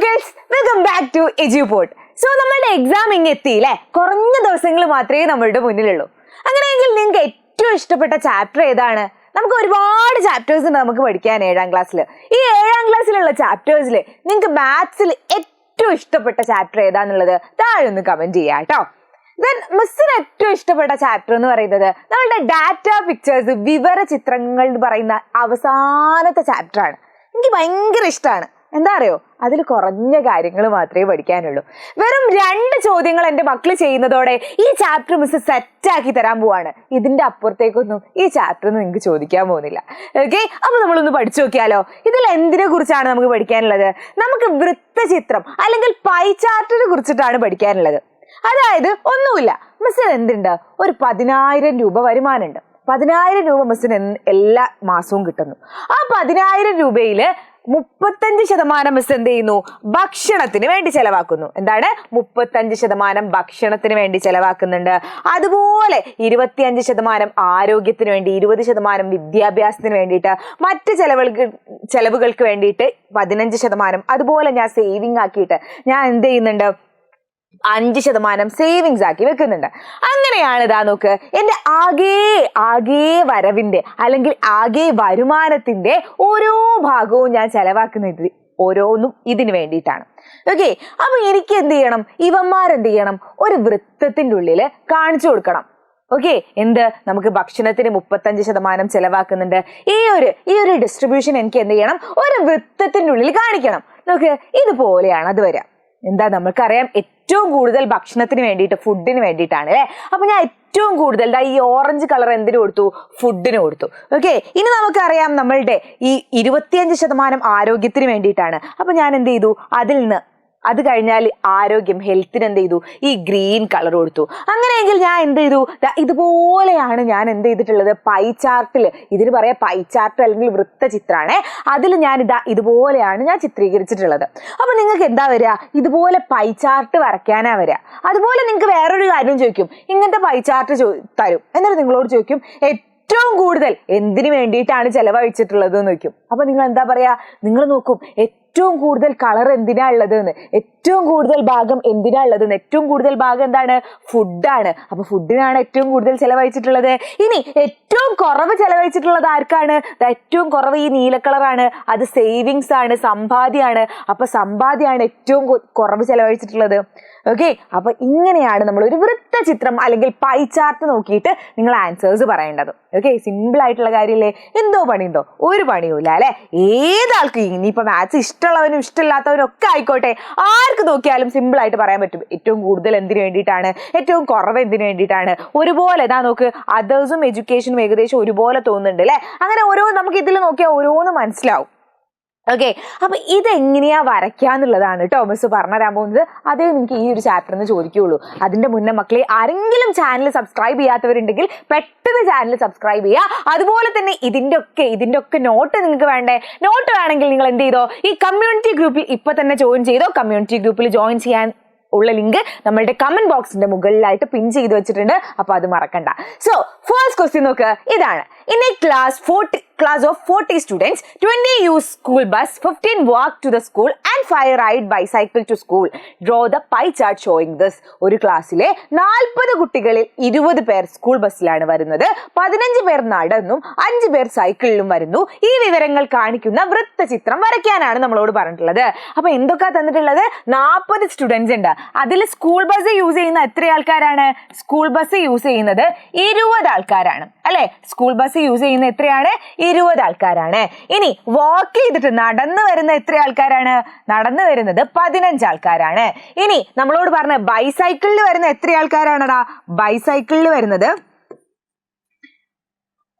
Guys, welcome back to Eduport. So നമ്മളുടെ exam ഇങ്ങ് എത്തിയില്ലേ? കുറഞ്ഞ ദിവസങ്ങൾ മാത്രമേ നമ്മളുടെ മുന്നിലുള്ളൂ. അങ്ങനെയെങ്കിൽ നിങ്ങൾക്ക് ഏറ്റവും ഇഷ്ടപ്പെട്ട ചാപ്റ്റർ ഏതാണ്? നമുക്ക് ഒരുപാട് ചാപ്റ്റേഴ്സ് ഉണ്ട് നമുക്ക് പഠിക്കാൻ 7ാം ക്ലാസ്സിൽ. ഈ 7ാം ക്ലാസ്സിലുള്ള ചാപ്റ്റേഴ്സിൽ നിങ്ങൾക്ക് മാത്സിൽ ഏറ്റവും ഇഷ്ടപ്പെട്ട ചാപ്റ്റർ ഏതാന്നുള്ളത് താഴെ ഒന്ന് കമന്റ് ചെയ്യാം കേട്ടോ. ദെൻ മിസ്സിന് ഏറ്റവും ഇഷ്ടപ്പെട്ട ചാപ്റ്റർ എന്ന് പറയുന്നത് നമ്മളുടെ ഡാറ്റ പിക്ചേഴ്സ്, വിവര ചിത്രങ്ങൾ എന്ന് പറയുന്ന അവസാനത്തെ ചാപ്റ്ററാണ്. എനിക്ക് ഭയങ്കര ഇഷ്ടമാണ്. എന്താ അറിയോ, അതിൽ കുറഞ്ഞ കാര്യങ്ങൾ മാത്രമേ പഠിക്കാനുള്ളൂ. വെറും 2 ചോദ്യങ്ങൾ എൻ്റെ മക്കൾ ചെയ്യുന്നതോടെ ഈ ചാപ്റ്റർ മിസ് സെറ്റാക്കി തരാൻ പോവാണ്. ഇതിൻ്റെ അപ്പുറത്തേക്കൊന്നും ഈ ചാപ്റ്റർ നിങ്ങൾക്ക് ചോദിക്കാൻ പോകുന്നില്ല. ഓക്കെ, അപ്പോൾ നമ്മളൊന്ന് പഠിച്ചു നോക്കിയാലോ. ഇതിൽ എന്തിനെ കുറിച്ചാണ് നമുക്ക് പഠിക്കാനുള്ളത്? നമുക്ക് വൃത്തചിത്രം അല്ലെങ്കിൽ പൈ ചാർട്ടിനെ കുറിച്ചിട്ടാണ് പഠിക്കാനുള്ളത്. അതായത് ഒന്നുമില്ല, മിസ്സിന് എന്തുണ്ട്, ഒരു 10,000 രൂപ വരുമാനമുണ്ട്. 10,000 രൂപ മിസ്സിന് എല്ലാ മാസവും കിട്ടുന്നു. ആ 10,000 രൂപയിൽ 35% മിസ് എന്ത് ചെയ്യുന്നു? ഭക്ഷണത്തിന് വേണ്ടി ചെലവാക്കുന്നു. എന്താണ്? 35% ഭക്ഷണത്തിന് വേണ്ടി ചെലവാക്കുന്നുണ്ട്. അതുപോലെ 25% ആരോഗ്യത്തിന് വേണ്ടി, 20% വിദ്യാഭ്യാസത്തിന് വേണ്ടിയിട്ട്, മറ്റ് ചെലവുകൾക്ക് വേണ്ടിയിട്ട് 15%. അതുപോലെ ഞാൻ സേവിങ് ആക്കിയിട്ട് ഞാൻ എന്ത് ചെയ്യുന്നുണ്ട്? 5% സേവിങ്സ് ആക്കി വെക്കുന്നുണ്ട്. അങ്ങനെയാണ് ഇതാ നോക്ക്, എൻ്റെ ആകെ വരവിൻ്റെ അല്ലെങ്കിൽ ആകെ വരുമാനത്തിന്റെ ഓരോ ഭാഗവും ഞാൻ ചെലവാക്കുന്നത് ഓരോന്നും ഇതിന് വേണ്ടിയിട്ടാണ്. ഓക്കെ, അപ്പൊ എനിക്ക് എന്ത് ചെയ്യണം? ഇവന്മാരെന്ത് ചെയ്യണം? ഒരു വൃത്തത്തിന്റെ ഉള്ളിൽ കാണിച്ചു കൊടുക്കണം. ഓക്കെ, എന്ത്? നമുക്ക് ഭക്ഷണത്തിന് 35% ചെലവാക്കുന്നുണ്ട്. ഈ ഒരു ഡിസ്ട്രിബ്യൂഷൻ എനിക്ക് എന്ത് ചെയ്യണം? ഒരു വൃത്തത്തിന്റെ ഉള്ളിൽ കാണിക്കണം. നോക്ക്, ഇതുപോലെയാണ് അത് വരിക. എന്താ, നമുക്കറിയാം ഏറ്റവും കൂടുതൽ ഭക്ഷണത്തിന് വേണ്ടിയിട്ട്, ഫുഡിന് വേണ്ടിയിട്ടാണ് അല്ലേ? അപ്പൊ ഞാൻ ഏറ്റവും കൂടുതൽ ഈ ഓറഞ്ച് കളർ എന്തിനു കൊടുത്തു? ഫുഡിന് കൊടുത്തു. ഓക്കെ, ഇനി നമുക്കറിയാം നമ്മളുടെ ഈ 25% ആരോഗ്യത്തിന് വേണ്ടിയിട്ടാണ്. അപ്പൊ ഞാൻ എന്ത് ചെയ്തു? അത് കഴിഞ്ഞാൽ ആരോഗ്യം, ഹെൽത്തിന് എന്ത് ചെയ്തു? ഈ ഗ്രീൻ കളർ കൊടുത്തു. അങ്ങനെയെങ്കിൽ ഞാൻ എന്ത് ചെയ്തു? ഇതുപോലെയാണ് ഞാൻ എന്ത് ചെയ്തിട്ടുള്ളത്? പൈ ചാർട്ടിൽ, ഇതിന് പറയാം പൈ ചാർട്ട് അല്ലെങ്കിൽ വൃത്തചിത്രമാണ്. അതിൽ ഞാൻ ഇതുപോലെയാണ് ഞാൻ ചിത്രീകരിച്ചിട്ടുള്ളത്. അപ്പൊ നിങ്ങൾക്ക് എന്താ വരിക? ഇതുപോലെ പൈ ചാർട്ട് വരയ്ക്കാനാ വരിക. അതുപോലെ നിങ്ങൾക്ക് വേറൊരു കാര്യം ചോദിക്കും, ഇങ്ങനത്തെ പൈ ചാർട്ട് തരും, എന്നിട്ട് നിങ്ങളോട് ചോദിക്കും ഏറ്റവും കൂടുതൽ എന്തിനു വേണ്ടിയിട്ടാണ് ചെലവഴിച്ചിട്ടുള്ളത് എന്ന് ചോദിക്കും. അപ്പൊ നിങ്ങൾ എന്താ പറയാ? നിങ്ങൾ നോക്കും ഏറ്റവും കൂടുതൽ കളർ എന്തിനാ ഉള്ളത് എന്ന്, ഏറ്റവും കൂടുതൽ ഭാഗം എന്തിനാ ഉള്ളത് എന്ന്. ഏറ്റവും കൂടുതൽ ഭാഗം എന്താണ്? ഫുഡാണ്. അപ്പൊ ഫുഡിനാണ് ഏറ്റവും കൂടുതൽ ചെലവഴിച്ചിട്ടുള്ളത്. ഇനി ഏറ്റവും കുറവ് ചെലവഴിച്ചിട്ടുള്ളത് ആർക്കാണ്? ഏറ്റവും കുറവ് ഈ നീല കളറാണ്. അത് സേവിങ്സ് ആണ്, സമ്പാദ്യമാണ്. അപ്പൊ സമ്പാദ്യമാണ് ഏറ്റവും കുറവ് ചെലവഴിച്ചിട്ടുള്ളത്. ഓക്കെ, അപ്പൊ ഇങ്ങനെയാണ് നമ്മൾ ഒരു വൃത്തചിത്രം അല്ലെങ്കിൽ പൈ ചാർട്ട് നോക്കിയിട്ട് നിങ്ങൾ ആൻസേഴ്സ് പറയേണ്ടത്. ഓക്കെ, സിമ്പിൾ ആയിട്ടുള്ള കാര്യമില്ലേ? എന്തോ പണിയുണ്ടോ? ഒരു പണിയും ഇല്ല അല്ലെ? ഏതാൾക്ക്, ഇനിയിപ്പോ മാത്സ് ഇഷ്ടമുള്ളവനും ഇഷ്ടമില്ലാത്തവനും ഒക്കെ ആയിക്കോട്ടെ, ആർക്ക് നോക്കിയാലും സിമ്പിൾ ആയിട്ട് പറയാൻ പറ്റും. ഏറ്റവും കൂടുതൽ എന്തിനു വേണ്ടിയിട്ടാണ്, ഏറ്റവും കുറവ് എന്തിനു വേണ്ടിയിട്ടാണ്. ഒരുപോലെ ഇതാ നോക്ക്, അതേഴ്സും എഡ്യൂക്കേഷനും ഏകദേശം ഒരുപോലെ തോന്നുന്നുണ്ട് അല്ലെ? അങ്ങനെ നമുക്ക് ഇതിൽ നോക്കിയാൽ ഓരോന്ന് മനസ്സിലാവും. ഓക്കെ, അപ്പൊ ഇതെങ്ങനെയാ വരയ്ക്കാന്നുള്ളതാണ് കേട്ടോ മിസ് പറഞ്ഞുതരാൻ പോകുന്നത്. അതേ നിങ്ങൾക്ക് ഈ ഒരു ചാപ്റ്ററിന് ചോദിക്കുകയുള്ളൂ. അതിന്റെ മുന്നേ മക്കളെ, ആരെങ്കിലും ചാനൽ സബ്സ്ക്രൈബ് ചെയ്യാത്തവരുണ്ടെങ്കിൽ പെട്ടെന്ന് ചാനൽ സബ്സ്ക്രൈബ് ചെയ്യുക. അതുപോലെ തന്നെ ഇതിന്റെ ഒക്കെ നോട്ട് നിങ്ങൾക്ക് വേണ്ടേ? നോട്ട് വേണമെങ്കിൽ നിങ്ങൾ എന്ത് ചെയ്തോ? ഈ കമ്മ്യൂണിറ്റി ഗ്രൂപ്പിൽ ഇപ്പൊ തന്നെ ജോയിൻ ചെയ്തോ. കമ്മ്യൂണിറ്റി ഗ്രൂപ്പിൽ ജോയിൻ ചെയ്യാൻ ഉള്ള ലിങ്ക് നമ്മളുടെ കമന്റ് ബോക്സിന്റെ മുകളിലായിട്ട് പിൻ ചെയ്ത് വെച്ചിട്ടുണ്ട്. അപ്പൊ അത് മറക്കണ്ട. സോ ഫസ്റ്റ് ക്വസ്റ്റ്യൻ നോക്ക്, ഇതാണ്. In a class of 40 students, 20 use school bus, 15 walk to the school and 5 ride bicycle to school. Draw the pie chart showing this. ഒരു ക്ലാസ്സിലെ 40 കുട്ടികളിൽ 20 പേർ സ്കൂൾ ബസ്സിലാണ് വരുന്നത്, 15 പേർ നടന്നും 5 പേർ സൈക്കിളിലും വരുന്നു. ഈ വിവരങ്ങൾ കാണിക്കുന്ന വൃത്തചിത്രം വരയ്ക്കാനാണ് നമ്മളോട് പറഞ്ഞിട്ടുള്ളത്. അപ്പൊ എന്തൊക്കെയാ തന്നിട്ടുള്ളത്? 40 സ്റ്റുഡൻസ് ഉണ്ട്. അതിൽ സ്കൂൾ ബസ് യൂസ് ചെയ്യുന്ന എത്ര ആൾക്കാരാണ്? സ്കൂൾ ബസ് യൂസ് ചെയ്യുന്നത് 20 ആൾക്കാരാണ് അല്ലെ? സ്കൂൾ ബസ് യൂസ് ചെയ്യുന്ന എത്രയാണ്? 20 ആൾക്കാരാണ്. ഇനി വാക്ക് ചെയ്തിട്ട് നടന്നു വരുന്ന എത്ര ആൾക്കാരാണ്? നടന്നു വരുന്നത് 15 ആൾക്കാരാണ്. ഇനി നമ്മളോട് പറഞ്ഞ ബൈസൈക്കിളിൽ വരുന്ന എത്ര ആൾക്കാരാണടാ? ബൈസൈക്കിളിൽ വരുന്നത്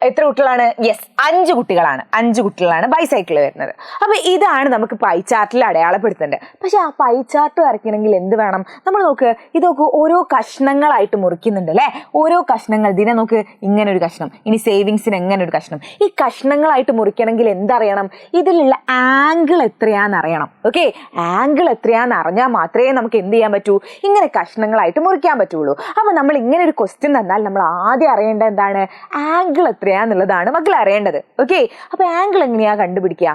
എത്ര കുട്ടികളാണ്? യെസ്, 5 കുട്ടികളാണ്. 5 കുട്ടികളാണ് ബൈസൈക്കിൾ വരുന്നത്. അപ്പൊ ഇതാണ് നമുക്ക് പൈ ചാർട്ടിൽ അടയാളപ്പെടുത്തേണ്ടത്. പക്ഷെ ആ പൈ ചാർട്ട് വരയ്ക്കണമെങ്കിൽ എന്ത് വേണം? നമ്മൾ നോക്ക്, ഇതൊക്കെ ഓരോ കഷ്ണങ്ങളായിട്ട് മുറിക്കുന്നുണ്ട് അല്ലെ? ഓരോ കഷ്ണങ്ങൾ, ഇതിനെ നോക്ക്, ഇങ്ങനെ ഒരു കഷ്ണം, ഇനി സേവിങ്സിന് എങ്ങനെ ഒരു കഷ്ണം. ഈ കഷ്ണങ്ങളായിട്ട് മുറിക്കണമെങ്കിൽ എന്തറിയണം? ഇതിലുള്ള ആംഗിൾ എത്രയാന്ന് അറിയണം. ഓക്കെ, ആംഗിൾ എത്രയാന്ന് അറിഞ്ഞാൽ മാത്രമേ നമുക്ക് എന്ത് ചെയ്യാൻ പറ്റൂ? ഇങ്ങനെ കഷ്ണങ്ങളായിട്ട് മുറിക്കാൻ പറ്റുള്ളൂ. അപ്പൊ നമ്മൾ ഇങ്ങനെ ഒരു ക്വസ്റ്റ്യൻ തന്നാൽ നമ്മൾ ആദ്യം അറിയേണ്ടത് എന്താണ്? ആംഗിൾ എത്രയാന്നുള്ളതാണ് മക്കൾ അറിയേണ്ടത്. ഓക്കെ, അപ്പൊ ആംഗിൾ എങ്ങനെയാ കണ്ടുപിടിക്കുക?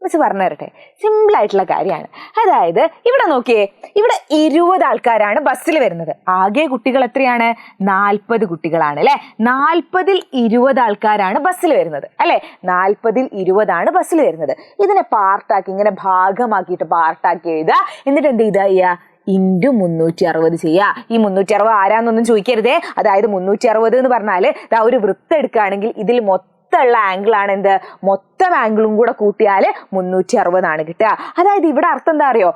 മിസ് പറഞ്ഞു തരട്ടെ. സിമ്പിൾ ആയിട്ടുള്ള കാര്യമാണ്. അതായത് ഇവിടെ നോക്കിയേ, ഇവിടെ 20 ആൾക്കാരാണ് ബസ്സിൽ വരുന്നത്. ആകെ കുട്ടികൾ എത്രയാണ്? 40 കുട്ടികളാണ് അല്ലെ. 40ൽ 20 ആൾക്കാരാണ് ബസ്സിൽ വരുന്നത് അല്ലെ. 40ൽ 20 ബസ്സിൽ വരുന്നത്. ഇതിനെ പാർട്ടാക്കി, ഇങ്ങനെ ഭാഗമാക്കിയിട്ട് പാർട്ടാക്കി എഴുതുക. എന്നിട്ട് എന്ത് ചെയ്യുക? ഇൻറ്റു 360 ചെയ്യുക. ഈ 360 ആരാന്നൊന്നും ചോദിക്കരുതേ. അതായത് 360 എന്ന് പറഞ്ഞാൽ ഒരു വൃത്തം എടുക്കുകയാണെങ്കിൽ ഇതിൽ മൊത്തമുള്ള ആംഗിൾ ആണ് എന്ത്? മൊത്തം ആംഗിളും കൂടെ കൂട്ടിയാൽ 360 ആണ് കിട്ടുക. അതായത് ഇവിടെ അർത്ഥം എന്താ അറിയോ?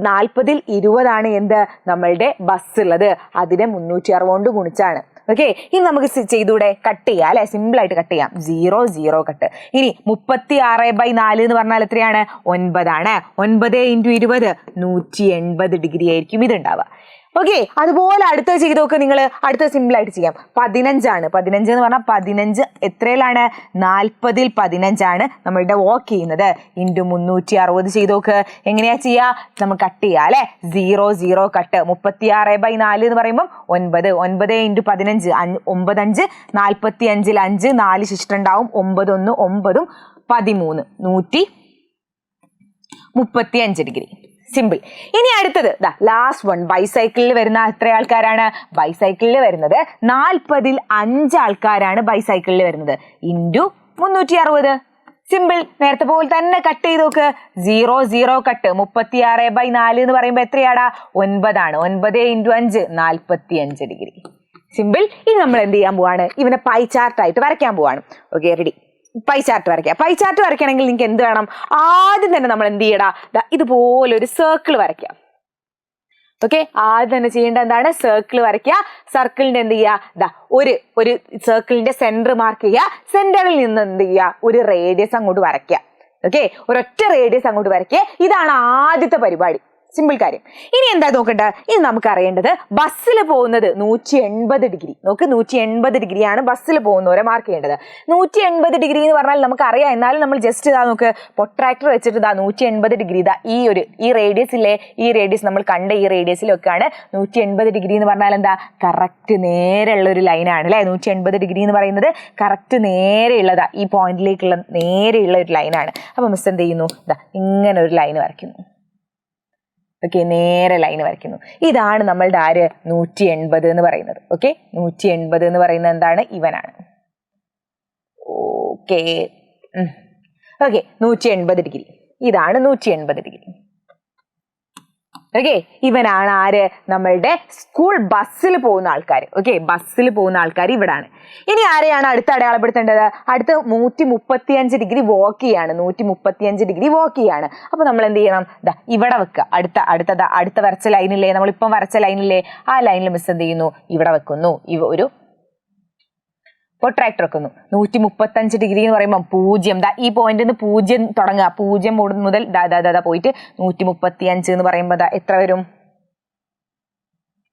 40ൽ 20 എന്ത്? നമ്മളുടെ ബസ് ഉള്ളത്. അതിനെ 360 കൊണ്ട് ഗുണിച്ചാണ്. ഓക്കെ, ഇനി നമുക്ക് ചെയ്തൂടെ? കട്ട് ചെയ്യാം അല്ലെ. സിമ്പിൾ ആയിട്ട് കട്ട് ചെയ്യാം. 0 0 കട്ട്. ഇനി 36/4 എന്ന് പറഞ്ഞാൽ എത്രയാണ്? 9 ആണ്. 9 × 20 180 ഡിഗ്രി ആയിരിക്കും ഇതുണ്ടാവുക. ഓക്കെ, അതുപോലെ അടുത്ത ചെയ്ത് നോക്ക് നിങ്ങൾ. അടുത്ത സിമ്പിൾ ആയിട്ട് ചെയ്യാം. 15 ആണ്. 15 എന്ന് പറഞ്ഞാൽ 15 എത്രയിലാണ്? 40ൽ 15 നമ്മളുടെ വാക്ക് ചെയ്യുന്നത്. ഇൻറ്റു 360 ചെയ്ത് നോക്ക്. എങ്ങനെയാ ചെയ്യാ? നമുക്ക് കട്ട് ചെയ്യാം അല്ലെ. 0 0 കട്ട്. 36/4 എന്ന് പറയുമ്പോൾ 9. 9 × 15 9 5 45ൽ 5 4 ശിഷ്ടണ്ടാവും. 9 1 9 13 135 ഡിഗ്രി. സിമ്പിൾ. ഇനി അടുത്തത് ലാസ്റ്റ് വൺ. ബൈസൈക്കിളിൽ വരുന്ന എത്ര ആൾക്കാരാണ്? ബൈസൈക്കിളിൽ വരുന്നത് 40ൽ 5 ആൾക്കാരാണ് ബൈസൈക്കിളിൽ വരുന്നത്. ഇൻറ്റു 360. സിമ്പിൾ. നേരത്തെ പോലെ തന്നെ കട്ട് ചെയ്ത് നോക്ക്. 0 0 കട്ട്. 36/4 എന്ന് പറയുമ്പോൾ എത്രയാടാ? 9 ആണ്. 9 × 5 45 ഡിഗ്രി. സിമ്പിൾ. ഇനി നമ്മൾ എന്ത് ചെയ്യാൻ പോവാണ്? ഇവനെ പൈ ചാർട്ടായിട്ട് വരയ്ക്കാൻ പോവാണ്. Okay, ready. പൈ ചാർട്ട് വരയ്ക്കാം. പൈ ചാർട്ട് വരയ്ക്കണമെങ്കിൽ നിങ്ങൾക്ക് എന്ത് വേണം? ആദ്യം തന്നെ നമ്മൾ എന്ത് ചെയ്യടാ? ഇതുപോലെ ഒരു സർക്കിൾ വരയ്ക്കാം. ഓക്കെ, ആദ്യം തന്നെ ചെയ്യേണ്ട എന്താണ്? സർക്കിൾ വരയ്ക്കുക. സർക്കിളിന്റെ എന്ത് ചെയ്യുക? ഒരു സർക്കിളിന്റെ സെന്റർ മാർക്ക് ചെയ്യുക. സെന്ററിൽ നിന്ന് എന്ത് ചെയ്യുക? ഒരു റേഡിയസ് അങ്ങോട്ട് വരയ്ക്കുക. ഓക്കെ, ഒരൊറ്റ റേഡിയസ് അങ്ങോട്ട് വരയ്ക്കുക. ഇതാണ് ആദ്യത്തെ പരിപാടി. സിമ്പിൾ കാര്യം. ഇനി എന്താ നോക്കണ്ട? ഇനി നമുക്ക് അറിയേണ്ടത് ബസ്സിൽ പോകുന്നത് 180 ഡിഗ്രി. നോക്ക്, 180 ഡിഗ്രിയാണ് ബസ്സിൽ പോകുന്നവരെ മാർക്ക് ചെയ്യേണ്ടത്. 180 ഡിഗ്രി എന്ന് പറഞ്ഞാൽ നമുക്ക് അറിയാം. എന്നാലും നമ്മൾ ജസ്റ്റ് നോക്ക്, പൊട്രാക്ടർ വെച്ചിട്ട് 180 ഡിഗ്രി ഈ റേഡിയസ് ഇല്ലേ, ഈ റേഡിയസ് നമ്മൾ കണ്ട ഈ റേഡിയസിലൊക്കെയാണ് 180 ഡിഗ്രി എന്ന് പറഞ്ഞാൽ എന്താ? കറക്റ്റ് നേരെയുള്ള ഒരു ലൈനാണ് അല്ലെ. 180 ഡിഗ്രി എന്ന് പറയുന്നത് കറക്റ്റ് നേരെയുള്ളതാ. ഈ പോയിന്റിലേക്കുള്ള നേരെയുള്ള ഒരു ലൈനാണ്. അപ്പൊ മിസ് എന്ത് ചെയ്യുന്നു? ഇങ്ങനെ ഒരു ലൈൻ വരയ്ക്കുന്നു. ഓക്കെ, നേരെ ലൈൻ വരയ്ക്കുന്നു. ഇതാണ് നമ്മളുടെ ആര്? 180 എന്ന് പറയുന്നത്. ഓക്കെ, 180 എന്ന് പറയുന്നത് എന്താണ്? ഇവനാണ്. Okay okay 180 degree. ഇതാണ് 180 ഡിഗ്രി. ഓക്കെ, ഇവനാണ് ആര്? നമ്മളുടെ സ്കൂൾ ബസ്സിൽ പോകുന്ന ആൾക്കാർ. ഓക്കെ, ബസ്സിൽ പോകുന്ന ആൾക്കാർ ഇവിടാണ്. ഇനി ആരെയാണ് അടുത്ത് അടയാളപ്പെടുത്തേണ്ടത്? അടുത്ത് 135 ഡിഗ്രി വോക്ക് ചെയ്യാണ്. 135 ഡിഗ്രി വോക്ക് ചെയ്യാണ്. അപ്പൊ നമ്മൾ എന്ത് ചെയ്യണം? ഇവിടെ വെക്കുക. അടുത്ത വരച്ച ലൈനില്ലേ, നമ്മളിപ്പം വരച്ച ലൈനില്ലേ, ആ ലൈനിൽ മിസ് എന്ത് ചെയ്യുന്നു? ഇവിടെ വെക്കുന്നു. ഒരു പ്രൊട്രാക്ടർ വെക്കുന്നു. 135 ഡിഗ്രി എന്ന് പറയുമ്പോൾ 0. ഈ പോയിന്റിൽ നിന്ന് 0 തുടങ്ങുക. 0 മുതൽ പോയിട്ട് 135 എന്ന് പറയുമ്പോൾ എത്ര വരും?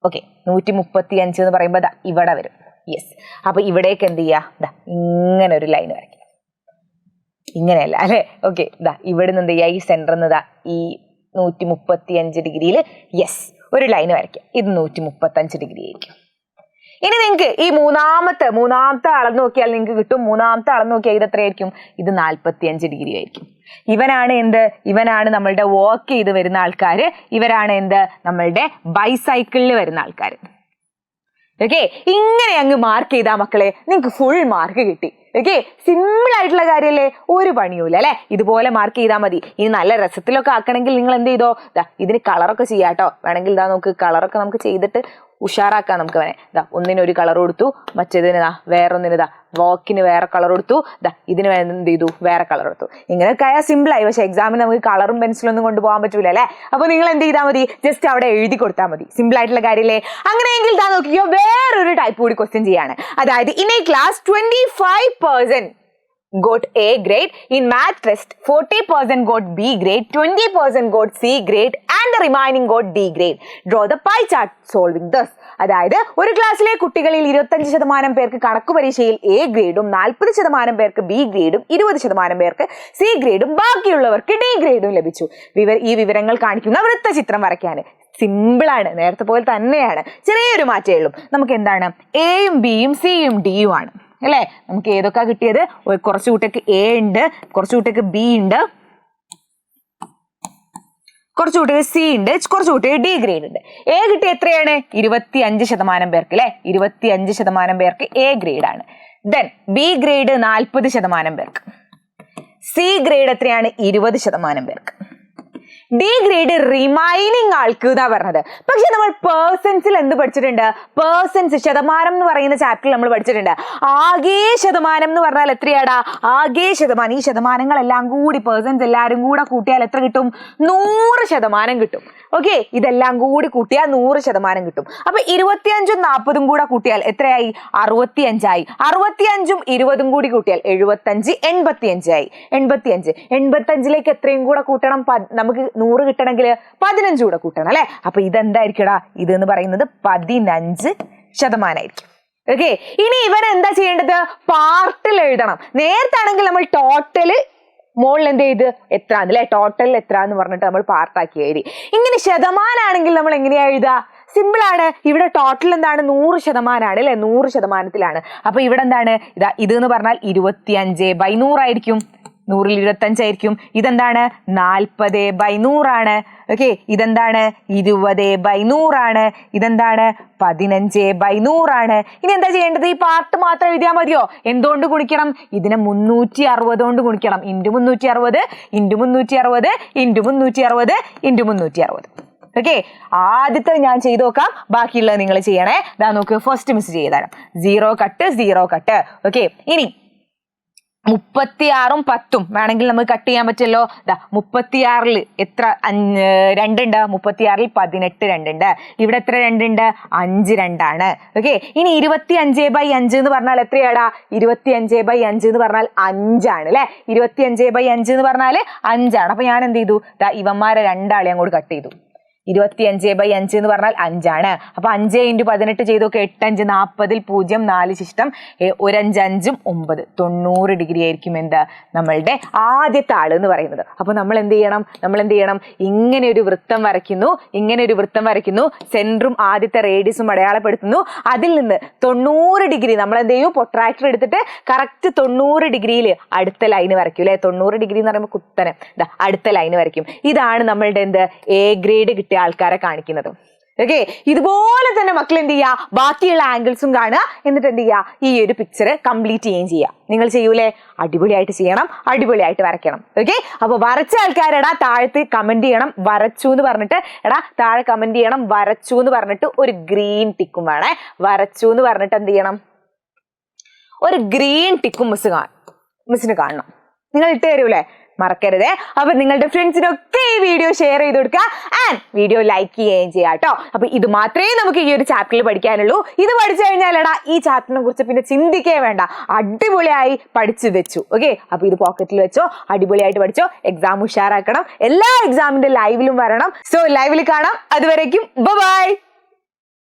ഓക്കെ, 135 എന്ന് പറയുമ്പോൾ ഇവിടെ വരും. യെസ്. അപ്പൊ ഇവിടേക്ക് എന്ത് ചെയ്യുക? ഇങ്ങനെ ഒരു ലൈൻ വരയ്ക്കുക. ഇങ്ങനെയല്ല അല്ലെ. ഓക്കെ, ഇവിടെ നിന്ന് എന്ത് ചെയ്യുക? ഈ സെന്ററിൽ നിന്ന് ഈ 135 ഡിഗ്രിയിൽ യെസ് ഒരു ലൈൻ വരയ്ക്കുക. ഇത് 135 ഡിഗ്രി ആയിരിക്കും. ഇനി നിങ്ങൾക്ക് ഈ മൂന്നാമത്തെ അളന്ന് നോക്കിയാൽ നിങ്ങൾക്ക് കിട്ടും. മൂന്നാമത്തെ അളന്ന് നോക്കിയാൽ ഇത് എത്രയായിരിക്കും? ഇത് 45 ഡിഗ്രി ആയിരിക്കും. ഇവനാണ് എന്ത്? ഇവനാണ് നമ്മളുടെ വാക്ക് ചെയ്ത് വരുന്ന ആൾക്കാർ. ഇവരാണ് എന്ത്? നമ്മളുടെ ബൈസൈക്കിളിൽ വരുന്ന ആൾക്കാർ. ഓക്കെ, ഇങ്ങനെ അങ്ങ് മാർക്ക് ചെയ്താൽ മക്കളെ നിങ്ങൾക്ക് ഫുൾ മാർക്ക് കിട്ടി. ഓക്കെ, സിമ്പിൾ ആയിട്ടുള്ള കാര്യമല്ലേ, ഒരു പണിയുമില്ല അല്ലെ. ഇതുപോലെ മാർക്ക് ചെയ്താൽ മതി. ഇനി നല്ല രസത്തിലൊക്കെ ആക്കണമെങ്കിൽ നിങ്ങൾ എന്ത് ചെയ്തോ? ഇതിന് കളറൊക്കെ ചെയ്യാട്ടോ. വേണമെങ്കിൽ നമുക്ക് കളറൊക്കെ നമുക്ക് ചെയ്തിട്ട് ഉഷാറാക്കാം. നമുക്ക് വേണേ ഒന്നിനൊരു കളർ കൊടുത്തു, മറ്റേതിന് വേറൊന്നിന് വാക്കിന് വേറെ കളർ കൊടുത്തു, ഇതിന് എന്ത് ചെയ്തു? വേറെ കളർ കൊടുത്തു. ഇങ്ങനെയൊക്കെ ആയാൽ സിമ്പിളായി. പക്ഷെ എക്സാമിന് നമുക്ക് കളറും പെൻസിലൊന്നും കൊണ്ടുപോകാൻ പറ്റൂല അല്ലെ. അപ്പൊ നിങ്ങൾ എന്ത് ചെയ്താൽ മതി? ജസ്റ്റ് അവിടെ എഴുതി കൊടുത്താൽ മതി. സിമ്പിൾ ആയിട്ടുള്ള കാര്യമല്ലേ. അങ്ങനെയെങ്കിൽ നോക്കിയോ, വേറൊരു ടൈപ്പ് കൂടി ക്വസ്റ്റ്യൻ ചെയ്യാണ്. അതായത് in A class 25% got A grade. In math test 40% got B grade, 20% got C grade and the remaining got D grade. Draw the pie chart solving this. അതായത് ഒരു ക്ലാസ്സിലെ കുട്ടികളിൽ 25% പേർക്ക് കണക്ക് പരീക്ഷയിൽ A ഗ്രേഡും 40% പേർക്ക് B ഗ്രേഡും 20% പേർക്ക് C ഗ്രേഡും ബാക്കിയുള്ളവർക്ക് D ഗ്രേഡും ലഭിച്ചു. ഈ വിവരങ്ങൾ കാണിക്കുന്ന വൃത്തചിത്രം വരയ്ക്കാൻ സിമ്പിളാണ്. നേരത്തെ പോലെ തന്നെയാണ്, ചെറിയൊരു മാറ്റേ ഉള്ളൂ. നമുക്ക് എന്താണ്? എയും ബിയും സിയും ഡിയും ആണ് അല്ലേ. നമുക്ക് ഏതൊക്കെ കിട്ടിയത്? കുറച്ച് കുട്ടിക്ക് എ ഉണ്ട്, കുറച്ച് കുട്ടിക്ക് ബി ഉണ്ട്, കുറച്ച് കുട്ടികൾ സി ഉണ്ട്, കുറച്ച് കുട്ടികൾ ഡി ഗ്രേഡ് ഉണ്ട്. എ കിട്ടി എത്രയാണ്? 25% പേർക്ക് അല്ലെ, 25% പേർക്ക് എ ഗ്രേഡ് ആണ്. ദെൻ ബി ഗ്രേഡ് 40% പേർക്ക്. സി ഗ്രേഡ് എത്രയാണ്? 20% പേർക്ക്. ഡി ഗ്രേഡ് റിമൈനിങ് ആൾക്ക് എന്നാ പറഞ്ഞത്. പക്ഷെ നമ്മൾ പേഴ്സൺസിൽ എന്ത് പഠിച്ചിട്ടുണ്ട്? പേഴ്സൺസ് ശതമാനം എന്ന് പറയുന്ന ചാപ്റ്ററിൽ നമ്മൾ പഠിച്ചിട്ടുണ്ട്. ആകെ ശതമാനം എന്ന് പറഞ്ഞാൽ എത്രയാടാ? ആകെ ശതമാനം, ഈ ശതമാനങ്ങളെല്ലാം കൂടി പേഴ്സൺസ് എല്ലാവരും കൂടെ കൂട്ടിയാൽ എത്ര കിട്ടും? 100% കിട്ടും. ഓക്കെ, ഇതെല്ലാം കൂടി കൂട്ടിയാൽ 100% കിട്ടും. അപ്പൊ 25ഉം 40ഉം കൂടെ കൂട്ടിയാൽ എത്രയായി? 65 ആയി. 65ഉം 20ഉം കൂടി കൂട്ടിയാൽ 75, 85 ആയി. 85ലേക്ക് എത്രയും കൂടെ കൂട്ടണം? നമുക്ക് 100 കിട്ടണമെങ്കിൽ 15 കൂടെ കൂട്ടണം അല്ലെ. അപ്പൊ ഇതെന്തായിരിക്കടാ? ഇതെന്ന് പറയുന്നത് 15% ആയിരിക്കും. ഓക്കെ, ഇനി ഇവരെന്താ ചെയ്യേണ്ടത്? പാർട്ടിൽ എഴുതണം. നേരത്താണെങ്കിൽ നമ്മൾ ടോട്ടല് മോളിൽ എന്ത് ചെയ്ത് എത്ര അല്ലേ, ടോട്ടൽ എത്ര എന്ന് പറഞ്ഞിട്ട് നമ്മൾ പാർട്ടാക്കി എഴുതി. ഇങ്ങനെ ശതമാനാണെങ്കിൽ നമ്മൾ എങ്ങനെയാ എഴുതുക? സിമ്പിൾ ആണ്. ഇവിടെ ടോട്ടൽ എന്താണ്? 100% ആണ് അല്ലെ, 100%ത്തിലാണ്. അപ്പൊ ഇവിടെ എന്താണ്? ഇത് എന്ന് പറഞ്ഞാൽ 25/100 ആയിരിക്കും. 100ൽ 25 ആയിരിക്കും. ഇതെന്താണ്? 40/100 ആണ്. ഓക്കെ, ഇതെന്താണ്? 20/100 ആണ്. ഇതെന്താണ്? 15/100 ആണ്. ഇനി എന്താ ചെയ്യേണ്ടത്? ഈ പാർട്ട് മാത്രം എഴുതിയാൽ മതിയോ? എന്തുകൊണ്ട് ഗുണിക്കണം? ഇതിനെ 360 കൊണ്ട് ഗുണിക്കണം. × 360 × 360 × 360 × 360. ഓക്കെ, ആദ്യത്തെ ഞാൻ ചെയ്ത് നോക്കാം, ബാക്കിയുള്ളത് നിങ്ങൾ ചെയ്യണേ. ഇതാ നോക്ക്, ഫസ്റ്റ് മിസ് ചെയ്താണ് 0 കട്ട് 0 കട്ട്. ഓക്കെ, ഇനി 36ഉം 10ഉം വേണമെങ്കിൽ നമുക്ക് കട്ട് ചെയ്യാൻ പറ്റുമല്ലോ. 36ൽ എത്ര 2 ഉണ്ട്? 36ൽ 18 2 ഉണ്ട്. ഇവിടെ എത്ര 2 ഉണ്ട്? 5 2 ആണ്. ഓക്കെ, ഇനി 25/5 എന്ന് പറഞ്ഞാൽ എത്രയാടാ? 25/5 എന്ന് പറഞ്ഞാൽ 5 ആണ് അല്ലെ. 25/5 എന്ന് പറഞ്ഞാൽ 5 ആണ്. അപ്പൊ ഞാൻ എന്ത് ചെയ്തു? ഇവന്മാരെ രണ്ടാളെ അങ്ങോട്ട് കട്ട് ചെയ്തു. 25/5 എന്ന് പറഞ്ഞാൽ 5 ആണ്. അപ്പൊ 5 × 18 ചെയ്ത് നോക്കെ, 8 5 40, 0 4 ശിഷ്ടം, 1 5 5 9, 90 ഡിഗ്രി ആയിരിക്കും എന്ത് നമ്മളുടെ ആദ്യത്തെ ആള് എന്ന് പറയുന്നത്. അപ്പൊ നമ്മൾ എന്ത് ചെയ്യണം? ഇങ്ങനെ ഒരു വൃത്തം വരയ്ക്കുന്നു. സെന്ററും ആദ്യത്തെ റേഡിയസും അടയാളപ്പെടുത്തുന്നു. അതിൽ നിന്ന് 90 ഡിഗ്രി നമ്മൾ എന്ത് ചെയ്യും? പ്രൊട്രാക്ടർ എടുത്തിട്ട് കറക്റ്റ് 90 ഡിഗ്രിയിൽ അടുത്ത ലൈന് വരയ്ക്കും അല്ലെ. 90 ഡിഗ്രി എന്ന് പറയുമ്പോൾ കുത്തനെ അടുത്ത ലൈന് വരയ്ക്കും. ഇതാണ് നമ്മളുടെ എന്ത് എ ഗ്രേഡ് കിട്ടിയ ആൾക്കാരെ കാണിക്കുന്നത്. ഓക്കെ, ഇതുപോലെ തന്നെ മക്കൾ എന്ത് ചെയ്യുക? ബാക്കിയുള്ള ആംഗിൾസും കാണുക, എന്നിട്ട് എന്ത് ചെയ്യുക? ഈ ഒരു പിക്ചർ കംപ്ലീറ്റ് ചെയ്യുക. നിങ്ങൾ ചെയ്യൂലേ? അടിപൊളിയായിട്ട് ചെയ്യണം, അടിപൊളിയായിട്ട് വരയ്ക്കണം. ഓക്കെ, അപ്പൊ വരച്ച ആൾക്കാരെടാ താഴത്ത് കമന്റ് ചെയ്യണം വരച്ചു എന്ന് പറഞ്ഞിട്ട്. താഴെ കമന്റ് ചെയ്യണം വരച്ചു എന്ന് പറഞ്ഞിട്ട് ഒരു ഗ്രീൻ ടിക്കും വേണേ. വരച്ചു എന്ന് പറഞ്ഞിട്ട് എന്ത് ചെയ്യണം? ഒരു ഗ്രീൻ ടിക്കും മിസ്സിന് കാണണം. നിങ്ങൾ ഇട്ട് തരൂലേ? മറക്കരുതേ. അപ്പൊ നിങ്ങളുടെ ഫ്രണ്ട്സിനൊക്കെ ഈ വീഡിയോ ഷെയർ ചെയ്ത് കൊടുക്കുക, ആൻഡ് വീഡിയോ ലൈക്ക് ചെയ്യുകയും ചെയ്യാം കേട്ടോ. അപ്പൊ ഇത് മാത്രമേ നമുക്ക് ഈ ഒരു ചാപ്റ്ററിൽ പഠിക്കാനുള്ളൂ. ഇത് പഠിച്ചു കഴിഞ്ഞാലടാ ഈ ചാപ്റ്ററിനെ കുറിച്ച് പിന്നെ ചിന്തിക്കേ വേണ്ട, അടിപൊളിയായി പഠിച്ചു വെച്ചു. ഓക്കെ, അപ്പൊ ഇത് പോക്കറ്റിൽ വെച്ചോ, അടിപൊളിയായിട്ട് പഠിച്ചോ. എക്സാം ഉഷാറാക്കണം. എല്ലാ എക്സാമിന്റെ ലൈവിലും വരണം. സോ ലൈവിൽ കാണാം. അതുവരേക്കും ബൈ.